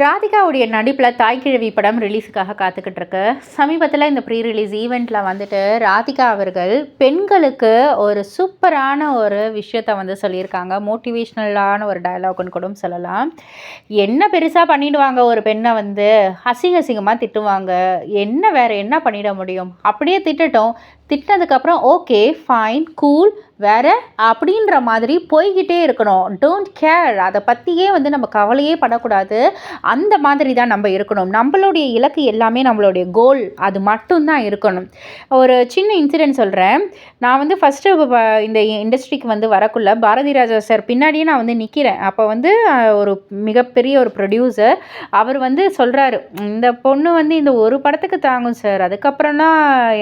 ராதிகாவுடைய நடிப்பில் தாய்க்கிழவி படம் ரிலீஸுக்காக காத்துக்கிட்டு இருக்கு. சமீபத்தில் இந்த ப்ரீ ரிலீஸ் ஈவெண்ட்டில் வந்துட்டு ராதிகா அவர்கள் பெண்களுக்கு ஒரு சூப்பரான ஒரு விஷயத்தை வந்து சொல்லியிருக்காங்க. மோட்டிவேஷ்னலான ஒரு டயலாக்னு கூட சொல்லலாம். என்ன பெருசாக பண்ணிடுவாங்க, ஒரு பெண்ணை வந்து அசிங்கமாக திட்டுவாங்க, என்ன வேறு என்ன பண்ணிட முடியும், அப்படியே திட்டட்டும், திட்டினதுக்கப்புறம் ஓகே ஃபைன் கூல் வேறு அப்படின்ற மாதிரி போய்கிட்டே இருக்கணும். டோன்ட் கேர், அதை பற்றியே வந்து நம்ம கவலையே படக்கூடாது. அந்த மாதிரி தான் நம்ம இருக்கணும். நம்மளுடைய இலக்கு எல்லாமே நம்மளுடைய கோல் அது மட்டும்தான் இருக்கணும். ஒரு சின்ன இன்சிடென்ட் சொல்கிறேன். நான் வந்து ஃபஸ்ட்டு இந்த இண்டஸ்ட்ரிக்கு வந்து வரக்குள்ள பாரதி ராஜா சார் பின்னாடியே நான் வந்து நிற்கிறேன். அப்போ வந்து ஒரு மிகப்பெரிய ஒரு ப்ரொடியூசர் அவர் வந்து சொல்கிறாரு, இந்த பொண்ணு வந்து இந்த ஒரு படத்துக்கு தாங்கும் சார், அதுக்கப்புறம்னா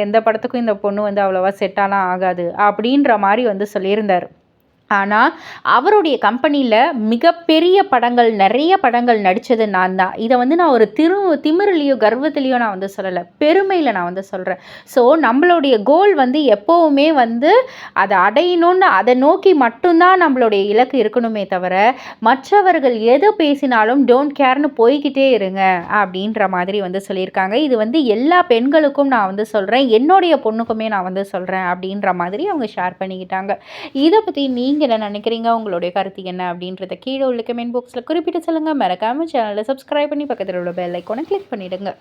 எந்த படத்துக்கும் இந்த பொண்ணு வந்து அவ்வளோவா செட்டாலாம் ஆகாது அப்படின்ற மாதிரி வந்து சொல்லியிருந்தார். ஆனால் அவருடைய கம்பெனியில் மிகப்பெரிய படங்கள், நிறைய படங்கள் நடித்தது நான் தான். இதை வந்து நான் ஒரு திமிருலேயோ கர்வத்திலேயோ நான் வந்து சொல்லலை, பெருமையில் நான் வந்து சொல்கிறேன். ஸோ நம்மளுடைய கோல் வந்து எப்போவுமே வந்து அதை அடையணும்னு அதை நோக்கி மட்டும்தான் நம்மளுடைய இலக்கு இருக்கணுமே தவிர மற்றவர்கள் எது பேசினாலும் டோன்ட் கேர்னு போய்கிட்டே இருங்க அப்படின்ற மாதிரி வந்து சொல்லியிருக்காங்க. இது வந்து எல்லா பெண்களுக்கும் நான் வந்து சொல்கிறேன், என்னுடைய பொண்ணுக்குமே நான் வந்து சொல்கிறேன் அப்படின்ற மாதிரி அவங்க ஷேர் பண்ணிக்கிட்டாங்க. இதை பற்றி நீங்கள் என்ன நினைக்கிறீங்க, உங்களுடைய கருத்து என்ன அப்படின்றத கீழே உள்ள கமெண்ட் பாக்ஸில் குறிப்பிட்டு சொல்லுங்கள். மறக்காமல் சேனலை சப்ஸ்கிரைப் பண்ணி பக்கத்தில் உள்ள பெல் ஐக்கானை கிளிக் பண்ணிவிடுங்க.